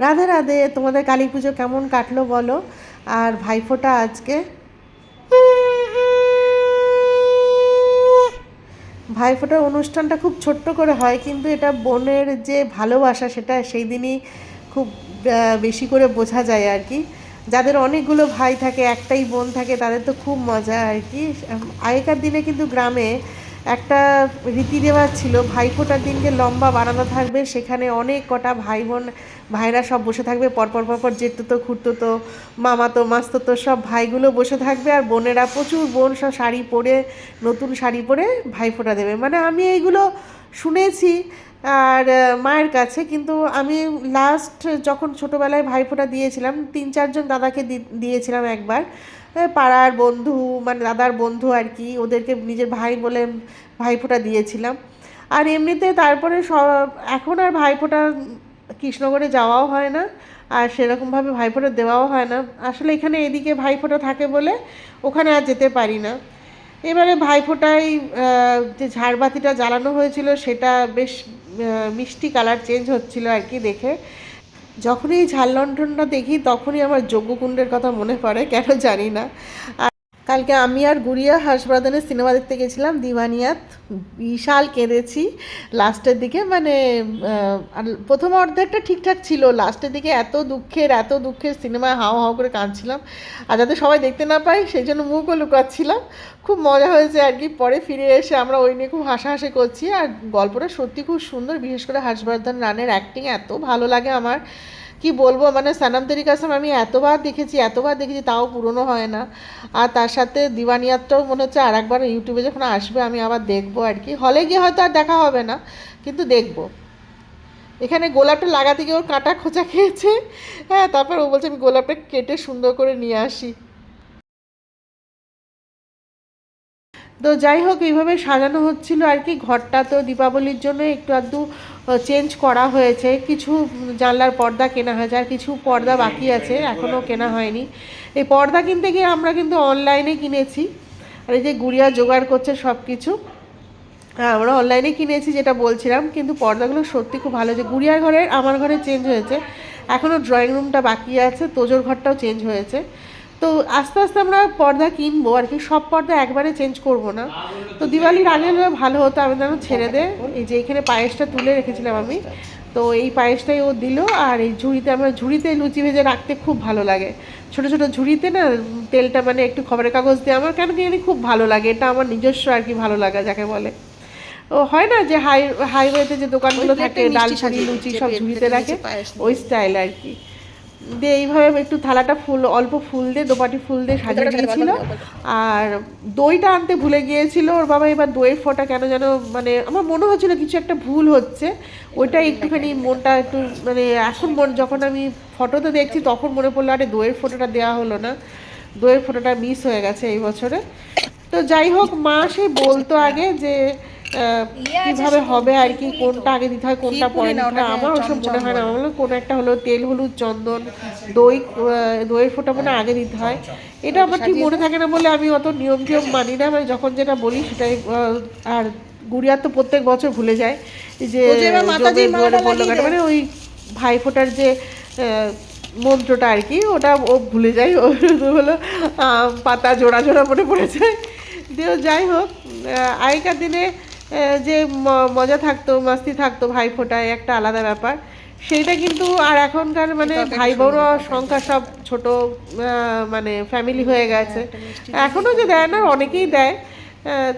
রাধে রাধে। তোমাদের কালী পুজো কেমন কাটলো বলো? আর ভাইফোঁটা আজকে। ভাইফোঁটার অনুষ্ঠানটা খুব ছোট্ট করে হয়, কিন্তু এটা বোনের যে ভালোবাসা সেটা সেই দিনই খুব বেশি করে বোঝা যায় আর কি। যাদের অনেকগুলো ভাই থাকে, একটাই বোন থাকে, তাদের তো খুব মজা আর কি। আগেকার দিনে কিন্তু গ্রামে একটা রীতি রেওয়াজ ছিল, ভাইফোঁটার দিনকে লম্বা বানানো থাকবে, সেখানে অনেক কটা ভাই বোন ভাইরা সব বসে থাকবে পরপর পরপর, জেঠতুতো খুড়তুতো মামাতো মাস্তুতো সব ভাইগুলো বসে থাকবে, আর বোনেরা প্রচুর বোন সব শাড়ি পরে, নতুন শাড়ি পরে ভাইফোঁটা দেবে। মানে আমি এইগুলো শুনেছি আর মায়ের কাছে, কিন্তু আমি লাস্ট যখন ছোটোবেলায় ভাইফোঁটা দিয়েছিলাম 3-4 জন দাদাকে দিয়েছিলাম একবার। পাড়ার বন্ধু, মানে দাদার বন্ধু আর কি, ওদেরকে নিজের ভাই বলে ভাইফোঁটা দিয়েছিলাম। আর এমনিতে তারপরে সব এখন আর ভাইফোঁটা কৃষ্ণগড়ে যাওয়াও হয় না, আর সেরকমভাবে ভাইফোঁটা দেওয়াও হয় না। আসলে এখানে এদিকে ভাইফোঁটা থাকে বলে ওখানে আর যেতে পারি না। এবারে ভাইফোঁটায় যে ঝাড়বাতিটা জ্বালানো হয়েছিল সেটা বেশ মিষ্টি কালার চেঞ্জ হচ্ছিল আর কি দেখে। যখনই এই ঝাল লণ্ঠনটা দেখি তখনই আমার যজ্ঞকুণ্ডের কথা মনে পড়ে, কেন জানি না। কালকে আমি আর গুড়িয়া হাসপাতালে সিনেমা দেখতে গেছিলাম দিওয়ানিয়াত। বিশাল কেঁদেছি লাস্টের দিকে, মানে আর প্রথম অর্ধেকটা ঠিকঠাক ছিল, লাস্টের দিকে এত দুঃখের সিনেমায় হাও হাও করে কাঁদছিলাম। আর যাতে সবাই দেখতে না পাই সেই জন্য মুখও লুকাচ্ছিলাম। খুব মজা হয়েছে আর কি। পরে ফিরে এসে আমরা ওই নিয়ে খুব হাসাহাসি করছি। আর গল্পটা সত্যি খুব সুন্দর, বিশেষ করে হর্ষবর্ধন রানের অ্যাক্টিং এত ভালো লাগে আমার, কি বলবো। মানে সনম তেরি কসম আমি এতবার দেখেছি তাও পুরনো হয় না। আর তার সাথে দিওয়ানিয়াতটাও মনে হচ্ছে আর একবার ইউটিউবে যখন আসবে আমি আবার দেখবো আর কি। হলে গিয়ে হয়তো আর দেখা হবে না, কিন্তু দেখবো। এখানে গোলাপটা লাগাতে গিয়ে ওর কাঁটা খোঁচা খেয়েছে। হ্যাঁ, তারপর ও বলছে আমি গোলাপটা কেটে সুন্দর করে নিয়ে আসি। তো যাই হোক, এইভাবে সাজানো হচ্ছিল আর কি। ঘরটা তো দীপাবলির জন্য একটু আধটু চেঞ্জ করা হয়েছে, কিছু জানলার পর্দা কেনা হয়েছে, আর কিছু পর্দা বাকি আছে এখনও কেনা হয়নি। এই পর্দা কিনতে গিয়ে আমরা কিন্তু অনলাইনে কিনেছি। আর এই যে গুড়িয়া জোগাড় করছে সব কিছু, হ্যাঁ আমরা অনলাইনে কিনেছি যেটা বলছিলাম। কিন্তু পর্দাগুলো সত্যি খুব ভালো হয়েছে। গুড়িয়ার ঘরে আমার ঘরে চেঞ্জ হয়েছে, এখনও ড্রয়িং রুমটা বাকি আছে, তোজোর ঘরটাও চেঞ্জ হয়েছে। তো আস্তে আস্তে আমরা পর্দা কিনবো আর কি, সব পর্দা একবারে চেঞ্জ করব না। তো দিওয়ালির আগে হলে ভালো হতো, আমি যেন ছেড়ে দে। এই যে এখানে পায়েসটা তুলে রেখেছিলাম আমি, তো এই পায়েসটাই ও দিল। আর এই ঝুড়িতে, আমরা ঝুড়িতে লুচি ভেজে রাখতে খুব ভালো লাগে, ছোটো ছোটো ঝুড়িতে না, তেলটা মানে একটু খবরের কাগজ দিয়ে, আমার কেন কি জানি খুব ভালো লাগে, এটা আমার নিজস্ব আর কি ভালো লাগা যাকে বলে। ও হয় না যে হাইওয়েতে যে দোকানগুলো থাকে ডাল ঝুড়ি লুচি সব ঝুড়িতে রাখে, ওই স্টাইল আর কি। দিয়ে এইভাবে একটু থালাটা ফুল, অল্প ফুল দিয়ে, দোপাটি ফুল দিয়ে সাজিয়ে দিয়েছিল। আর দইটা আনতে ভুলে গিয়েছিল ওর বাবা। এবার দইয়ের ফোঁটা কেন যেন, মানে আমার মনে হচ্ছিল কিছু একটা ভুল হচ্ছে, ওইটা একটুখানি মনটা একটু, মানে এখন যখন আমি ফটোতে দেখছি তখন মনে পড়লো আরে দইয়ের ফোঁটাটা দেওয়া হলো না, দইয়ের ফোঁটাটা মিস হয়ে গেছে এই বছরে। তো যাই হোক, মা সেই বলতো আগে যে কিভাবে হবে আর কি, কোনটা আগে দিতে হয় কোনটা পরে দিতে হয়। আমার ওসব মনে হয় না, আমার হলো কোনো একটা হলো তেল হলুদ চন্দন দই, দইয়ের ফোঁটা মানে আগে দিতে হয়। এটা আমার ঠিক মনে থাকে না বলে আমি অত নিয়ম টিয়ম মানি না, মানে যখন যেটা বলি সেটাই। আর গুড়িয়া তো প্রত্যেক বছর ভুলে যায় এই যে মানে ওই ভাইফোঁটার যে মন্ত্রটা আর কি, ওটা ও ভুলে যায়। ও হলো পাতা জোড়া জোড়া মনে পড়ে যায়। দিয়েও যাই হোক, আগেকার দিনে যে মজা থাকতো, মাস্তি থাকতো ভাইফোঁটায়, একটা আলাদা ব্যাপার সেইটা। কিন্তু আর এখনকার মানে ভাই বোন সংখ্যা সব ছোট, মানে ফ্যামিলি হয়ে গেছে। এখনও যে দেয় না, অনেকেই দেয়।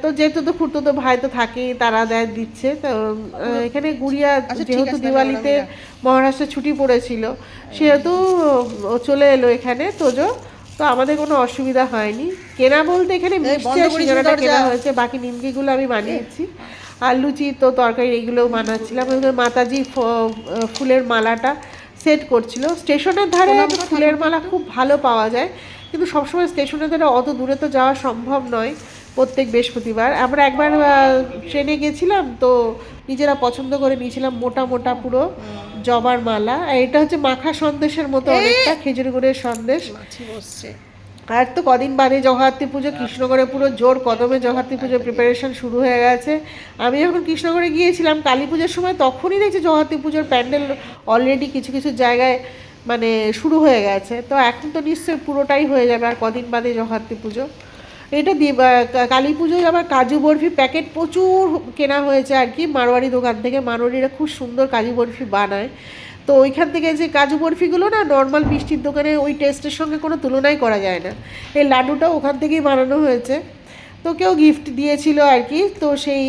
তো যেহেতু তো খুঁড়তো তো ভাই তো থাকেই, তারা দেয় দিচ্ছে। তো এখানে গুড়িয়া যেহেতু দিওয়ালিতে মহারাষ্ট্রে ছুটি পড়েছিল, সেহেতু ও চলে এলো এখানে তোজো। তো আমাদের কোনো অসুবিধা হয়নি। কেনা বলতে এখানে মিষ্টি আর সিঙ্গারাটা কেনা হয়েছে, বাকি নিমকিগুলো আমি বানিয়েছি। আর লুচি তো তরকারি এগুলোও বানাচ্ছিলাম। মাতাজি ফুলের মালাটা সেট করছিল। স্টেশনের ধারে ফুলের মালা খুব ভালো পাওয়া যায়, কিন্তু সবসময় স্টেশনের ধারে অত দূরে তো যাওয়া সম্ভব নয় প্রত্যেক বৃহস্পতিবার। আমরা একবার ট্রেনে গেছিলাম, তো নিজেরা পছন্দ করে নিয়েছিলাম মোটা মোটা পুরো জবার মালা। আর এটা হচ্ছে মাখা সন্দেশের মতো, অনেকটা খেজুর গুড়ের সন্দেশ। আর তো কদিন বাদে জগদ্ধাত্রী পুজো, কৃষ্ণগড়ে পুরো জোর কদমে জগদ্ধাত্রী পুজোর প্রিপারেশন শুরু হয়ে গেছে। আমি যখন কৃষ্ণগড়ে গিয়েছিলাম কালী পুজোর সময়, তখনই দেখছি জগদ্ধাত্রী পুজোর প্যান্ডেল অলরেডি কিছু কিছু জায়গায় মানে শুরু হয়ে গেছে। তো এখন তো নিশ্চয়ই পুরোটাই হয়ে যাবে আর কদিন বাদে জগদ্ধাত্রী পুজো। এটা কালী পুজোয় আবার কাজু বরফি প্যাকেট প্রচুর কেনা হয়েছে আর কি, মারোয়ারি দোকান থেকে। মারোয়ারিরা খুব সুন্দর কাজু বরফি বানায়। তো ওইখান থেকে যে কাজু বরফিগুলো না, নর্মাল মিষ্টির দোকানে ওই টেস্টের সঙ্গে কোনো তুলনাই করা যায় না। এই লাড্ডুটাও ওখান থেকেই বানানো হয়েছে। তো কেউ গিফট দিয়েছিল আর কি, তো সেই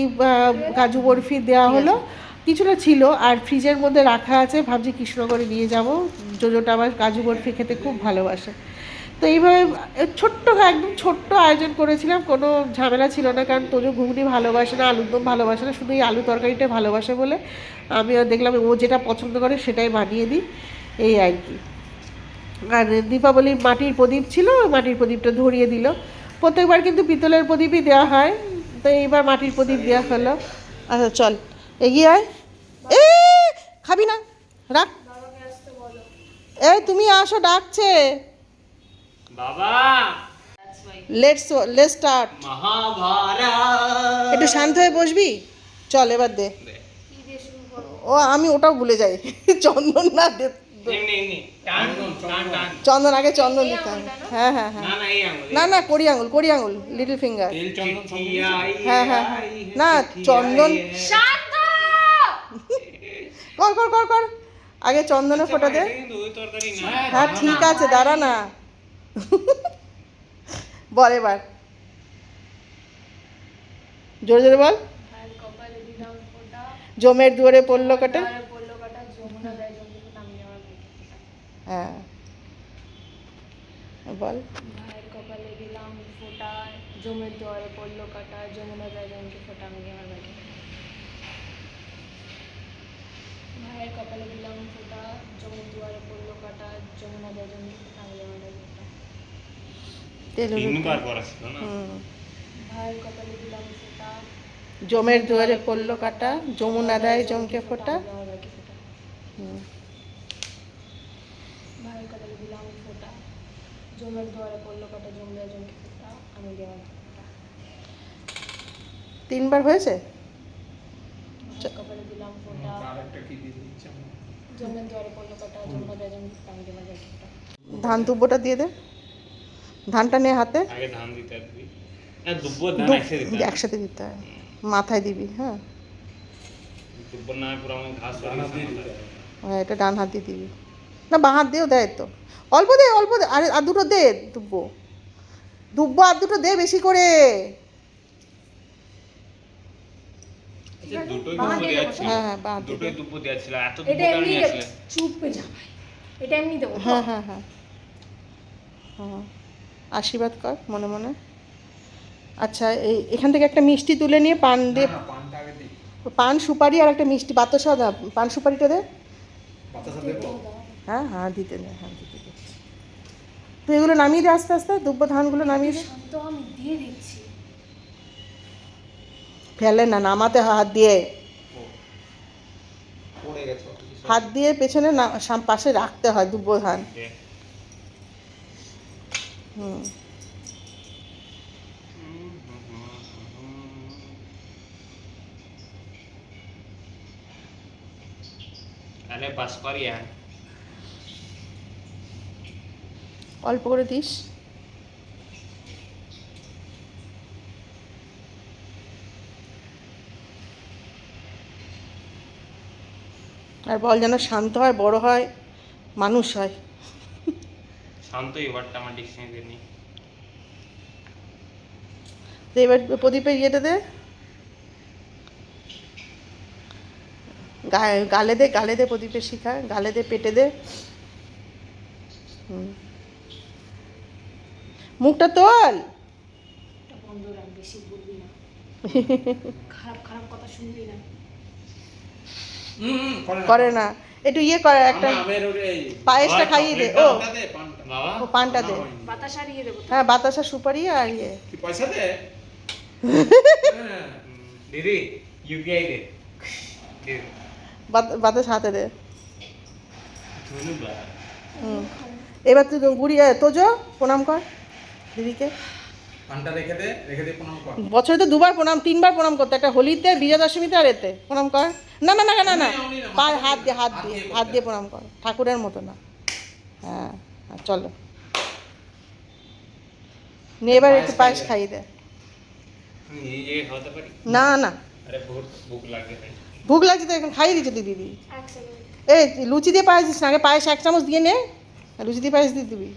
কাজু বরফি দেওয়া হলো, কিছুটা ছিল আর ফ্রিজের মধ্যে রাখা আছে। ভাবছি কৃষ্ণগড়ে নিয়ে যাব, জোজোটা আবার কাজু বরফি খেতে খুব ভালোবাসে। তো এইভাবে ছোট্ট একদম ছোট্ট আয়োজন করেছিলাম, কোনো ঝামেলা ছিল না, কারণ তোজো ঘুগনি ভালোবাসে না, আলুর দম ভালোবাসে না, শুধু এই আলু তরকারিটা ভালোবাসে বলে আমিও দেখলাম ও যেটা পছন্দ করে সেটাই বানিয়ে দিই, এই আর কি। আর দীপাবলির মাটির প্রদীপ ছিল, মাটির প্রদীপটা ধরিয়ে দিল। প্রত্যেকবার কিন্তু পিতলের প্রদীপই দেওয়া হয়, তো এইবার মাটির প্রদীপ দেওয়া হলো। আচ্ছা চল এগিয়ে আয়। এ খাবি না, রাখ। এই তুমি আসো, ডাকছে বাবা। Let's start. একটু শান্ত হয়ে বসবি, চল এবার দে। ও আমি ওটাও ভুলে যাই, চন্দন না দে, চন্দন আগে চন্দন দিতে হবে। হ্যাঁ হ্যাঁ হ্যাঁ, না না কড়ি আঙুল লিটল ফিঙ্গার। হ্যাঁ হ্যাঁ হ্যাঁ, না চন্দন, কর কর কর কর, আগে চন্দনে ফোঁটা দে। হ্যাঁ ঠিক আছে, দাঁড়া না, বল এবার জোরে জোরে বল। জমের দুয়ারে পড়লো কাটা। হ্যাঁ বল। ভাইয়ের কপালে দিলাম ফোঁটা, জমের দুয়ারে পড়লো কাটা, যমুনা যায় জমকে ফোঁটা, আমি আমার ভাইকে। ভাইয়ের কপালে দিলাম ফোঁটা, জমের দুয়ারে পড়লো কাটা, যমুনা যায় জমকে ফোঁটা, আমি আমার ভাইকে। তিনবার পড়াছিল না। ভাইয়ের কপালে দিলাম ফোঁটা, জমের দুয়ারে পড়লো কাটা, যমুনা দেয় জমকে ফোঁটা। আমি আমার ভাইকে ফোঁটা। ভাইয়ের কপালে দিলাম ফোঁটা, জমের দুয়ারে পড়লো কাটা, যমুনা যায় জমকে ফোঁটা, আমি আমার ফোঁটা। তিনবার হয়েছে। ভাইয়ের কপালে দিলাম ফোঁটা, জমের দুয়ারে পড়লো কাটা, যমুনা যায় জমকে ফোঁটা, আমি আমার ভাইকে ফোঁটা। ধান দুব্বোটা দিয়ে দে, ধানটা নে হাতে। আগে ধান দিতে হবে, আর দুব্বো ধান একসাথে দিতে হবে। একসাথে দিতে হয়, মাথায় দিবি। হ্যাঁ দুব্বো না পুরো আমার ঘাস হয়ে হ্যাঁ, এটা ডান হাত দিয়ে দিবি, না বাঁ হাত দিয়েও দেয় তো। অল্প দে আরে আর দুটো দে, দুব্বো আর দুটো দে বেশি করে। দুটোই দুব্বো দেওয়া ছিল। হ্যাঁ হ্যাঁ বাঁ দিয়ে দুটোই দুব্বো দেওয়া ছিল, এত এটা দুব্বো এমনি কেন দেবো, আসলে? চুপে যা ভাই, এটা এমনি দেবো। হ্যাঁ হ্যাঁ হ্যাঁ হ্যাঁ, আশীর্বাদ কর মনে মনে। আচ্ছা এখান থেকে একটা মিষ্টি তুলে নিয়ে পান দিয়ে, পান সুপারি আর একটা মিষ্টি বাতাসা দা, পান সুপারিটা দে। হ্যাঁ হ্যাঁ দিতে দে, হ্যাঁ দিতে দে। তুই এগুলো নামিয়ে দে আস্তে আস্তে, দুব্বো ধানগুলো নামিয়ে দে। শান্ত, আমি দিয়ে দিচ্ছি। ফেলে না, নামাতে হয় হাত দিয়ে, হাত দিয়ে পেছনে না পাশে রাখতে হয় দুব্বো ধান। হুম আরে বাস করিয়া অল্প করে দিস। আর বল যেন শান্ত হয়, বড় হয়, মানুষ হয়। শান্ত, এই ওয়ার্ডটা আমার ডিকশনারিতে নেই। তো এবার প্রদীপের ইয়েটা দে, গালে দে প্রদীপের শিখা, গালে দে, পেটে দে। মুখটা তোল। বন্ধ রাখ, বেশি বলবি না, খারাপ খারাপ কথা শুনবি না। করে না, একটু ইয়ে করে, একটা পায়েসটা খাইয়ে দে। ও বাবা ও পানটা দে। বাতাসা দিয়ে দেবো। হ্যাঁ বাতাসা সুপারি আর ইয়ে। পয়সা দে। দিদি ইউপিআই দে। বাতাস হাতে দে। ধন্যবাদ। এবার তুই গুড়ি তোজো প্রণাম কর। দিদিকে পানটা রেখে দে প্রণাম কর। বছরে তো 2বার প্রণাম 3বার প্রণাম করতে, একটা হোলিতে, বিজয়া দশমীতে আর এতে প্রণাম কর। না না না না না, পায়ে হাত দিয়ে প্রণাম কর, ঠাকুরের মতো না। হ্যাঁ চলো নে, এবার একটু পায়েস খাইয়ে দে। এই জায়গায় খাওয়াতে পারি? না না, আরে ভোর ভুক লাগে তাই। ভুক লাগছে তো এখন খাইয়ে দিচ্ছে দিদি। এক সেকেন্ড এই লুচি দিয়ে পায়েস দিস না, আগে পায়েস 1 চামচ দিয়ে নে, লুচি দিয়ে পায়েস দিয়ে দিবি।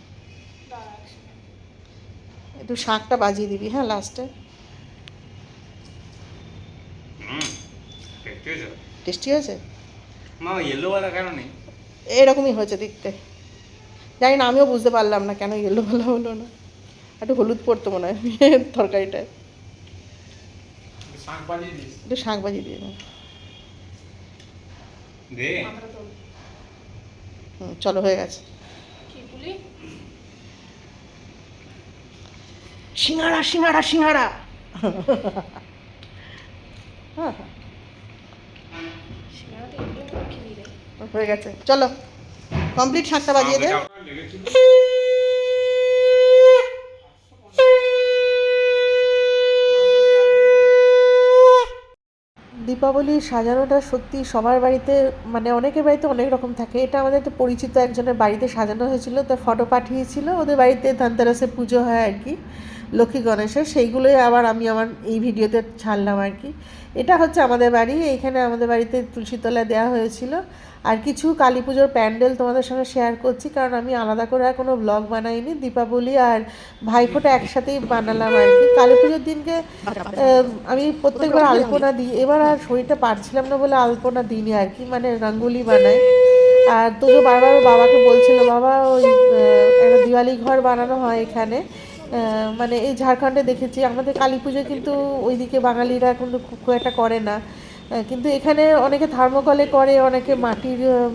দাঁড়া এক সেকেন্ড। একটু শাকটা বাজিয়ে দিবি হ্যাঁ লাস্টে। টেস্টি হয়েছে? টেস্টি হয়েছে? মা ইয়েলো वाला কেন নেই? এরকমই হয়েছে দেখতে, জানি না, আমিও বুঝতে পারলাম না কেন ইয়েলো ভালো হলো না। একটু হলুদ পড়তো মনে হয় তরকারিটায়। শাক বাজিয়ে দিস। একটু শাক বাজিয়ে দিয়ে দাও। দে। মাথাটা তোল। চলো হয়ে গেছে। কি বলি? সিঙ্গাড়া সিঙ্গাড়া সিঙ্গাড়া। হ্যাঁ সিঙ্গাড়াতে এগুলো করে খেলি রে। হয়ে গেছে, চলো কমপ্লিট, শাকটা বাজিয়ে দে। দীপাবলি সাজানোটা সত্যি সবার বাড়িতে, মানে অনেকের বাড়িতে অনেক রকম থাকে। এটা আমাদের তো পরিচিত একজনের বাড়িতে সাজানো হয়েছিল, তার ফটো পাঠিয়েছিল। ওদের বাড়িতে ধনতেরাসে পুজো হয় আর কি, লক্ষ্মী গণেশের, সেইগুলোই আবার আমি আমার এই ভিডিওতে ছাড়লাম আর কি। এটা হচ্ছে আমাদের বাড়ি, এইখানে আমাদের বাড়িতে তুলসীতলা দেওয়া হয়েছিল। আর কিছু কালী পুজোর প্যান্ডেল তোমাদের সঙ্গে শেয়ার করছি, কারণ আমি আলাদা করে আর কোনো ব্লগ বানাইনি। দীপাবলি আর ভাইফোঁটা একসাথেই বানালাম আর কি। কালী পুজোর দিনকে আমি প্রত্যেকবার আলপনা দিই, এবার আর শরীরটা পারছিলাম না বলে আলপনা দিইনি আর কি, মানে রঙ্গোলি বানাই। আর তোজো বারবার বাবাকে বলছিল, বাবা ওই একটা দিওয়ালি ঘর বানানো হয় এখানে, মানে এই ঝাড়খণ্ডে দেখেছি, আমাদের কালী পুজো কিন্তু ওইদিকে বাঙালিরা কিন্তু খুব একটা করে না, কিন্তু এখানে অনেকে থার্মোকলে করে, অনেকে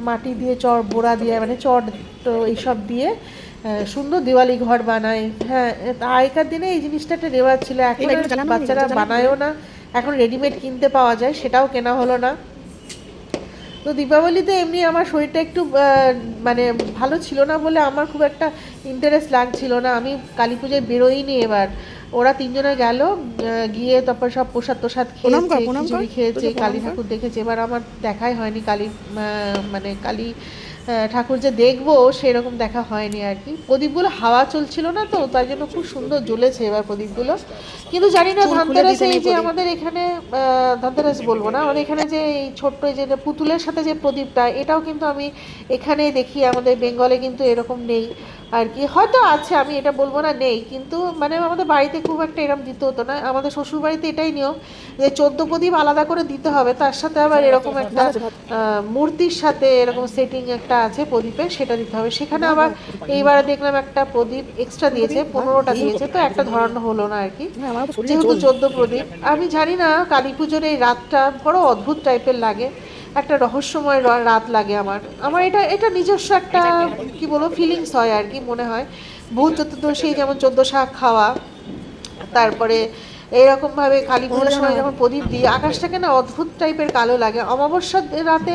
মাটি দিয়ে চট বোড়া দিয়ে, মানে চট তো এইসব দিয়ে সুন্দর দিওয়ালি ঘর বানায়। হ্যাঁ, আগেকার দিনে এই জিনিসটা একটা রেওয়াজ ছিল, এখন আর বাচ্চারা বানায়ও না, এখন রেডিমেড কিনতে পাওয়া যায়, সেটাও কেনা হলো না। তো দীপাবলিতে এমনি আমার শরীরটা একটু মানে ভালো ছিল না বলে আমার খুব একটা ইন্টারেস্ট লাগছিল না, আমি কালী পুজোয় বেরোইনি এবার। ওরা 3 জনে গেল, গিয়ে তারপর সব প্রসাদ খেয়েছে, খিচুড়ি খেয়েছে, কালী ঠাকুর দেখেছে। এবার আমার দেখাই হয়নি কালী, মানে কালী ঠাকুর যে দেখবো সেরকম দেখা হয়নি আর কি। প্রদীপগুলো হাওয়া চলছিল না তো, তাই জন্য খুব সুন্দর জ্বলেছে এবার প্রদীপগুলো। কিন্তু জানি না ধনতেরাসে এই যে আমাদের এখানে, ধনতেরাস বলবো না, আমাদের এখানে যে এই ছোট্ট যে পুতুলের সাথে যে প্রদীপটা, এটাও কিন্তু আমি এখানেই দেখি, আমাদের বেঙ্গলে কিন্তু এরকম নেই আর কি। হয়তো আছে, আমি এটা বলবো না নেই, কিন্তু মানে আমাদের বাড়িতে খুব একটা এরকম দিতে হতো না। আমাদের শ্বশুর বাড়িতে এটাই নিয়ম যে 14 প্রদীপ আলাদা করে দিতে হবে, তার সাথে আবার এরকম একটা মূর্তির সাথে এরকম সেটিং একটা আছে প্রদীপের, সেটা দিতে হবে। সেখানে আবার এইবারে দেখলাম একটা প্রদীপ এক্সট্রা দিয়েছে, 15টা দিয়েছে, তো একটা ধরানো হলো না আর কি, যেহেতু 14 প্রদীপ। আমি জানি না, কালী পুজোর এই রাতটা বড় অদ্ভুত টাইপের লাগে, একটা রহস্যময় রাত লাগে আমার এটা নিজস্ব একটা কি বলবো ফিলিংস হয় আর কি, মনে হয়। ভূত চতুর্দশী যেমন 14 শাক খাওয়া, তারপরে এইরকমভাবে কালী পুজোর সময় যখন প্রদীপ দিই, আকাশটাকে না অদ্ভুত টাইপের কালো লাগে। অমাবস্যার রাতে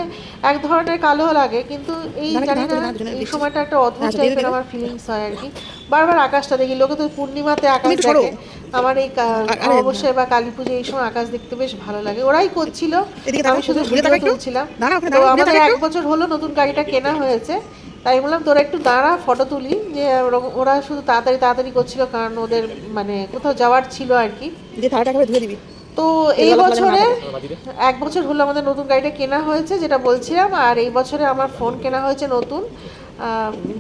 এক ধরনের কালো লাগে, কিন্তু এই জানি না এই সময়টা একটা অদ্ভুত টাইপের আমার ফিলিংস হয় আর কি। বারবার আকাশটা দেখি, লোকে তো পূর্ণিমাতে আকাশ দেখে, আমার এই অমাবস্যায় বা কালী পুজো এই সময় আকাশ দেখতে বেশ ভালো লাগে। ওরাই করছিল, আমি শুধু ভিডিও তুলছিলাম। তো আমাদের 1 বছর হলো নতুন গাড়িটা কেনা হয়েছে, তাই বললাম তোরা একটু দাঁড়া ফটো তুলি, যে ওরা শুধু তাড়াতাড়ি করছিল, কারণ ওদের মানে কোথাও যাওয়ার ছিল আর কি। তো এই বছরে 1 বছর হলো আমাদের নতুন গাড়িটা কেনা হয়েছে, যেটা বলছিলাম। আর এই বছরে আমার ফোন কেনা হয়েছে নতুন,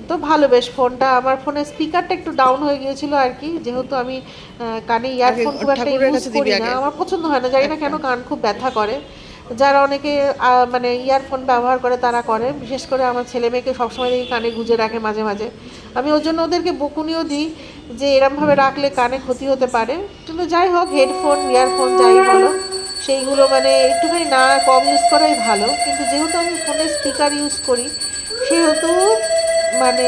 তো ভালো বেশ। ফোনটা, আমার ফোনের স্পিকারটা একটু ডাউন হয়ে গিয়েছিল আর কি, যেহেতু আমি কানে ইয়ারফোন খুব একটা ইউজ করি না, আমার পছন্দ হয় না, জানি না কেন, কান খুব ব্যথা করে। যারা অনেকে মানে ইয়ারফোন ব্যবহার করে তারা করে, বিশেষ করে আমার ছেলে মেয়েকে সবসময় দেখি কানে গুঁজে রাখে মাঝে মাঝে। আমি ওর জন্য ওদেরকে বকুনিও দিই যে এরমভাবে রাখলে কানে ক্ষতি হতে পারে। কিন্তু যাই হোক, হেডফোন ইয়ারফোন যাই বলো, সেইগুলো মানে একটুখানি না কম ইউজ করাই ভালো। কিন্তু যেহেতু আমি ফোনের স্পিকার ইউজ করি, সেহেতু মানে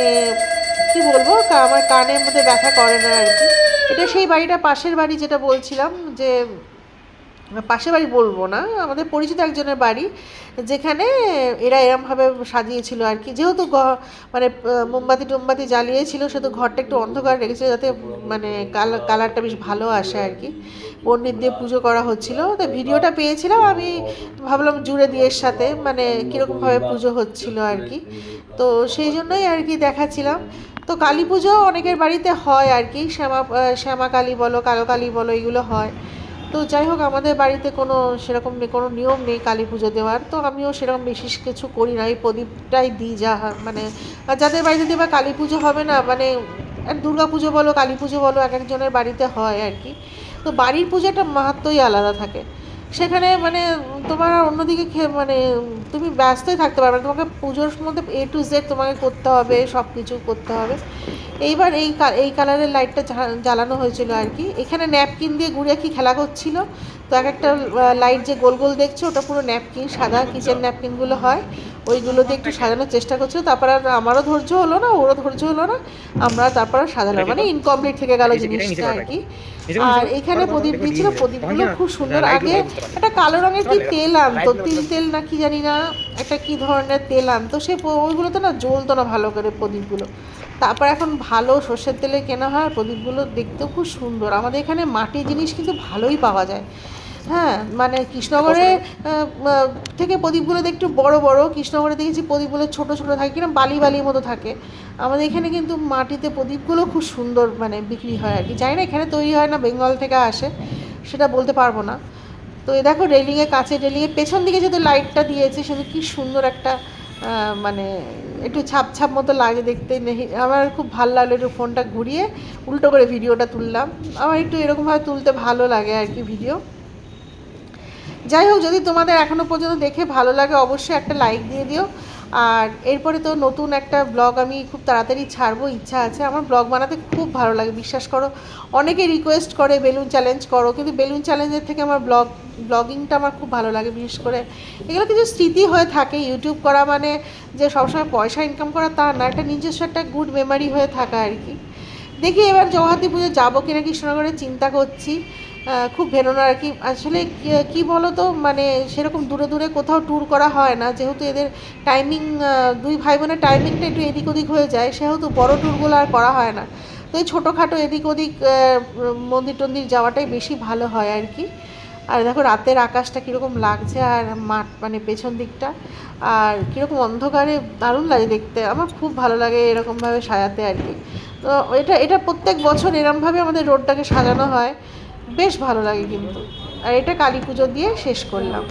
কি বলবো, আমার কানের মধ্যে ব্যথা করে না আর কি। এটা সেই বাড়িটা, পাশের বাড়ি যেটা বলছিলাম, যে পাশে বাড়ি বলবো না, আমাদের পরিচিত একজনের বাড়ি, যেখানে এরা এরমভাবে সাজিয়েছিল আর কি। যেহেতু মানে মোমবাতি টোমবাতি জ্বালিয়েছিল, সেহেতু ঘরটা একটু অন্ধকার রেখেছে যাতে মানে কালারটা বেশ ভালো আসে আর কি। পণ্ডিত দিয়ে পুজো করা হচ্ছিল, তো ভিডিওটা পেয়েছিলাম, আমি ভাবলাম জুড়ে দিয়ে এর সাথে মানে কীরকমভাবে পুজো হচ্ছিল আর কি। তো সেই জন্যই আর কি দেখাচ্ছিলাম। তো কালী পুজো অনেকের বাড়িতে হয় আর কি, শ্যামা কালী বলো, কালো কালী বলো, এগুলো হয়। তো যাই হোক, আমাদের বাড়িতে কোনো সেরকম কোনো নিয়ম নেই কালী পুজো দেওয়ার, তো আমিও সেরকম বিশেষ কিছু করি না, এই প্রদীপটাই দিই যা মানে। আর যাদের বাড়িতে দেবা কালী পুজো হবে না, মানে দুর্গা পুজো বলো, কালী পুজো বলো, এক একজনের বাড়িতে হয় আর কি। তো বাড়ির পুজোটা মাহাত্ম্যই আলাদা থাকে, সেখানে মানে তোমার অন্যদিকে মানে তুমি ব্যস্তই থাকতে পারবে না, তোমাকে পুজোর মধ্যে A to Z তোমাকে করতে হবে, সব কিছু করতে হবে। এইবার এই কালারের লাইটটা জ্বালানো হয়েছিল আর কি। এখানে ন্যাপকিন দিয়ে গুড়িয়া কি খেলা করছিল, তো এক একটা লাইট যে গোল গোল দেখছো ওটা পুরো ন্যাপকিন, সাদা কিচেন ন্যাপকিনগুলো হয়, ওইগুলো দিয়ে একটু সাজানোর চেষ্টা করছিল। তারপর আর আমারও ধৈর্য হলো না, ওরও ধৈর্য হলো না, আমরা তারপর সাজালাম, মানে ইনকমপ্লিট থেকে গেল জিনিসটা আর কি। আর এখানে প্রদীপ দিচ্ছিল, প্রদীপগুলো খুব সুন্দর। আগে একটা কালো রঙের কি তেল আনতো, তিল তেল না কি জানি না, একটা কি ধরনের তেল আনতো, সে ওইগুলোতে না জ্বলতো না ভালো করে প্রদীপগুলো। তারপর এখন ভালো সর্ষের তেলে কেনা হয়, প্রদীপগুলো দেখতেও খুব সুন্দর। আমাদের এখানে মাটির জিনিস কিন্তু ভালোই পাওয়া যায়। হ্যাঁ, মানে কৃষ্ণনগরে থেকে প্রদীপগুলো একটু বড় বড়, কৃষ্ণনগরে দেখেছি প্রদীপগুলো ছোট ছোট থাকে, কিনা বালি বালির মতো থাকে। আমাদের এখানে কিন্তু মাটিতে প্রদীপগুলো খুব সুন্দর মানে বিক্রি হয় আর কি। জানি না এখানে তৈরি হয় না বেঙ্গল থেকে আসে, সেটা বলতে পারবো না। তো এই দেখো রেলিংয়ে, কাঁচের রেলিংয়ে পেছন দিকে যেহেতু লাইটটা দিয়েছে, সেটা কি সুন্দর একটা মানে একটু ছাপ ছাপ মতো লাগে দেখতে। আমার খুব ভালো লাগলো, একটু ফোনটা ঘুরিয়ে উল্টো করে ভিডিওটা তুললাম। আমার একটু এরকমভাবে তুলতে ভালো লাগে আর কি ভিডিও। যাই হোক, যদি তোমাদের এখনও পর্যন্ত দেখে ভালো লাগে অবশ্যই একটা লাইক দিয়ে দিও। আর এরপরে তো নতুন একটা ব্লগ আমি খুব তাড়াতাড়ি ছাড়বো, ইচ্ছা আছে। আমার ব্লগ বানাতে খুব ভালো লাগে, বিশ্বাস করো। অনেকে রিকোয়েস্ট করে বেলুন চ্যালেঞ্জ করো, কিন্তু বেলুন চ্যালেঞ্জের থেকে আমার ব্লগিংটা আমার খুব ভালো লাগে। বিশেষ করে এগুলো কিছু স্মৃতি হয়ে থাকে। ইউটিউব করা মানে যে সবসময় পয়সা ইনকাম করা তা না, একটা নিজস্ব একটা গুড মেমারি হয়ে থাকা আর কি। দেখি এবার জগদ্ধাত্রী পুজো যাবো কিনা কৃষ্ণনগরে, চিন্তা করছি। খুব ভেরোনো আর কি। আসলে কি বলো তো, মানে সেরকম দূরে দূরে কোথাও ট্যুর করা হয় না, যেহেতু এদের টাইমিং, দুই ভাই বোনের টাইমিংটা একটু এদিক ওদিক হয়ে যায়, সেহেতু বড় ট্যুরগুলো আর করা হয় না। তো এই ছোটোখাটো এদিক ওদিক মন্দির টন্দির যাওয়াটাই বেশি ভালো হয় আর কি। আর দেখো রাতের আকাশটা কীরকম লাগছে, আর মাঠ মানে পেছন দিকটা, আর কীরকম অন্ধকারে দারুণ লাগে দেখতে। আমার খুব ভালো লাগে এরকমভাবে সাজাতে আর কি। তো এটা প্রত্যেক বছর এরমভাবে আমাদের রোডটাকে সাজানো হয়, বেশ ভালো লাগে কিন্তু। আর এটা কালী পুজো দিয়ে শেষ করলাম।